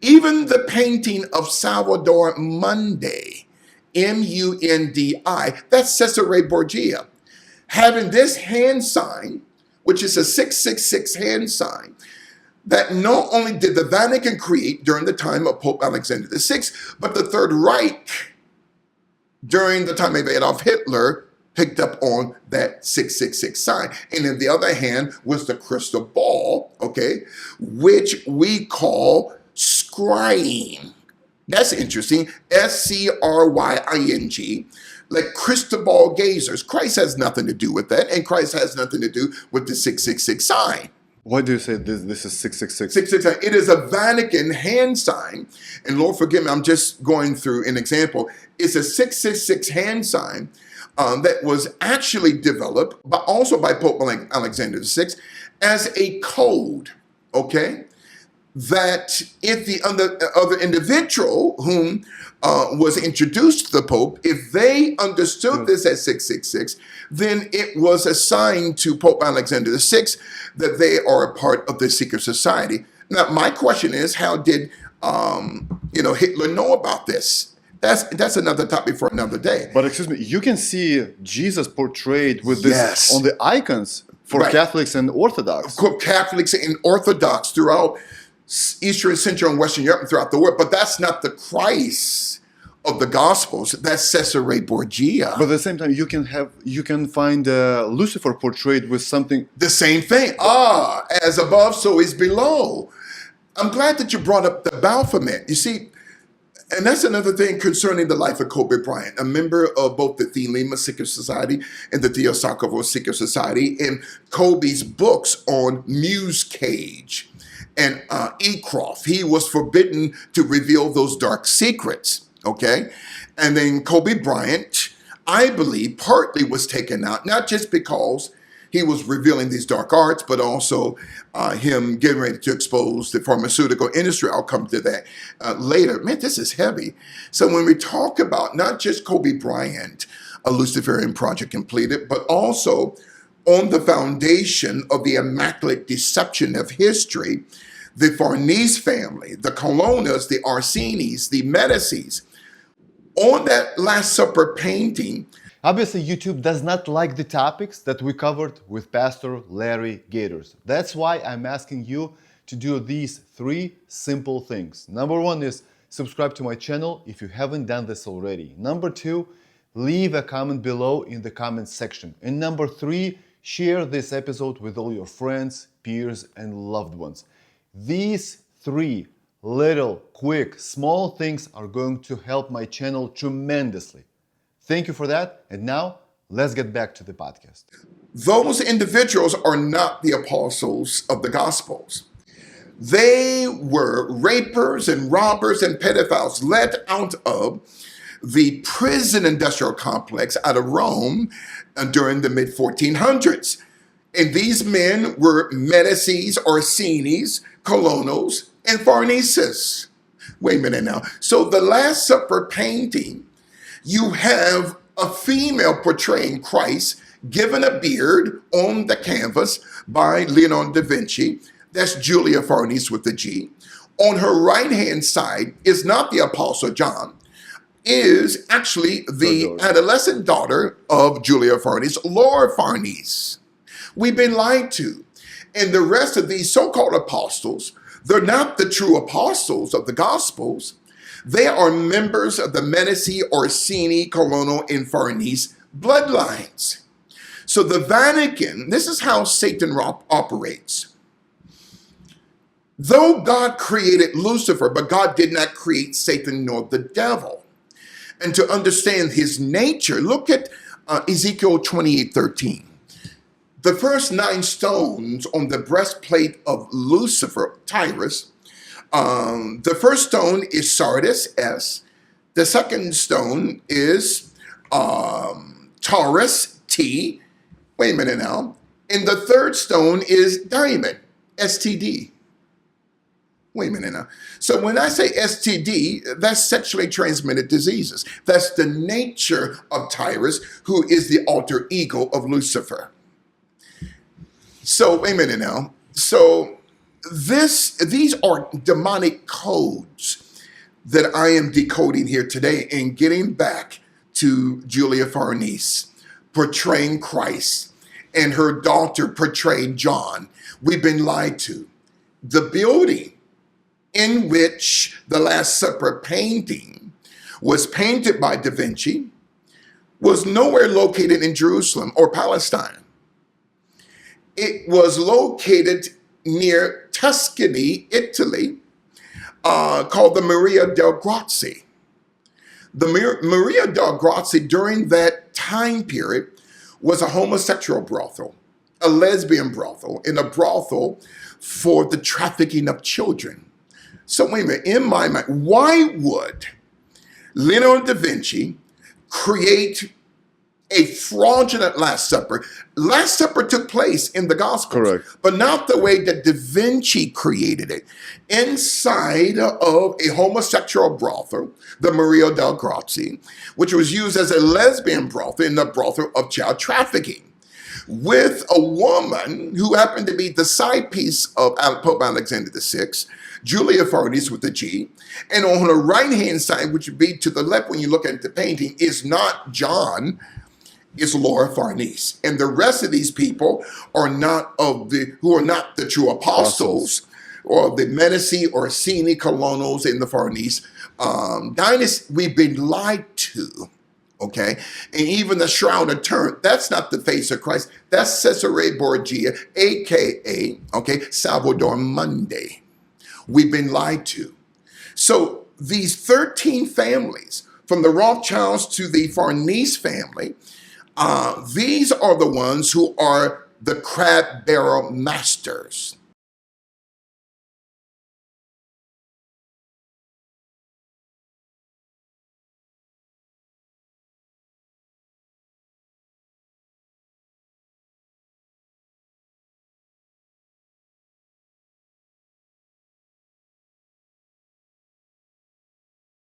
Even the painting of Salvador Mundi, M-U-N-D-I, that's Cesare Borgia, having this hand sign, which is a 666 hand sign, that not only did the Vatican create during the time of Pope Alexander VI, but the Third Reich during the time of Adolf Hitler picked up on that 666 sign. And in the other hand was the crystal ball, okay, which we call scrying. That's interesting. S-C-R-Y-I-N-G. Like crystal ball gazers. Christ has nothing to do with that, and Christ has nothing to do with the 666 sign. Why do you say this is 666? 666. It is a Vatican hand sign. And Lord forgive me, I'm just going through an example. It's a 666 hand sign that was actually developed, but also by Pope Alexander VI as a code, okay? That if the other individual whom was introduced to the Pope, if they understood this as 666, then it was assigned to Pope Alexander VI that they are a part of the secret society. Now, my question is, how did Hitler know about this? That's another topic for another day. But excuse me, you can see Jesus portrayed with this on the icons for Catholics and Orthodox. Catholics and Orthodox throughout Eastern, Central, and Western Europe and throughout the world. But that's not the Christ of the Gospels. That's Cesare Borgia. But at the same time, you can find Lucifer portrayed with something. The same thing. As above, so is below. I'm glad that you brought up the Baphomet. You see, and that's another thing concerning the life of Kobe Bryant, a member of both the Thelema Secret Society and the Theosophical Secret Society. In Kobe's books on Muse Cage and Ecroft, he was forbidden to reveal those dark secrets, okay? And then Kobe Bryant, I believe, partly was taken out, not just because he was revealing these dark arts, but also him getting ready to expose the pharmaceutical industry. I'll come to that later. Man, this is heavy. So when we talk about not just Kobe Bryant, a Luciferian project completed, but also on the foundation of the immaculate deception of history, the Farnese family, the Colonnas, the Orsinis, the Medicis, on that Last Supper painting. Obviously, YouTube does not like the topics that we covered with Pastor Larry Gators. That's why I'm asking you to do these 3 simple things. Number 1 is subscribe to my channel if you haven't done this already. Number 2, leave a comment below in the comment section. And number 3, share this episode with all your friends, peers, and loved ones. These 3 little, quick, small things are going to help my channel tremendously. Thank you for that. And now let's get back to the podcast. Those individuals are not the apostles of the Gospels. They were rapers and robbers and pedophiles let out of the prison industrial complex out of Rome during the mid-1400s. And these men were Medicis, Orsinis, Colonnas, and Farneses. Wait a minute now. So the Last Supper painting, you have a female portraying Christ given a beard on the canvas by Leonardo da Vinci. That's Julia Farnese with the G. On her right-hand side is not the Apostle John, is actually the adolescent daughter of Julia Farnese, Laura Farnese. We've been lied to. And the rest of these so-called apostles, they're not the true apostles of the Gospels. They are members of the Medici, Orsini, Colonna, and Farnese bloodlines. So the Vatican, this is how Satan operates. Though God created Lucifer, but God did not create Satan nor the devil. And to understand his nature, look at Ezekiel 28:13. The first 9 stones on the breastplate of Lucifer, Tyrus, the first stone is Sardis, S. The second stone is Taurus, T. Wait a minute now. And the third stone is Diamond, STD. Wait a minute now. So when I say STD, that's sexually transmitted diseases. That's the nature of Tyrus, who is the alter ego of Lucifer. So wait a minute now. So these are demonic codes that I am decoding here today and getting back to Julia Farnese portraying Christ and her daughter portrayed John. We've been lied to. The building in which the Last Supper painting was painted by Da Vinci was nowhere located in Jerusalem or Palestine. It was located near Tuscany, Italy, called the Maria del Grazie. The Maria del Grazie during that time period was a homosexual brothel, a lesbian brothel, and a brothel for the trafficking of children. So wait a minute, in my mind, why would Leonardo da Vinci create a fraudulent Last Supper? Last Supper took place in the Gospels, Correct. but not the way that Da Vinci created it. Inside of a homosexual brothel, the Maria del Grazie, which was used as a lesbian brothel in the brothel of child trafficking, with a woman who happened to be the side piece of Pope Alexander VI, Julia Farnese with a G, and on her right-hand side, which would be to the left when you look at the painting, is not John, is Laura Farnese. And the rest of these people are not who are not the true apostles or the Medici or Orsini colonels in the Farnese dynasty. We've been lied to. Okay, and even the Shroud of Turin, that's not the face of Christ. That's Cesare Borgia, aka, okay, Salvador Mundi. We've been lied to. So these 13 families, from the Rothschilds to the Farnese family, these are the ones who are the crab barrel masters.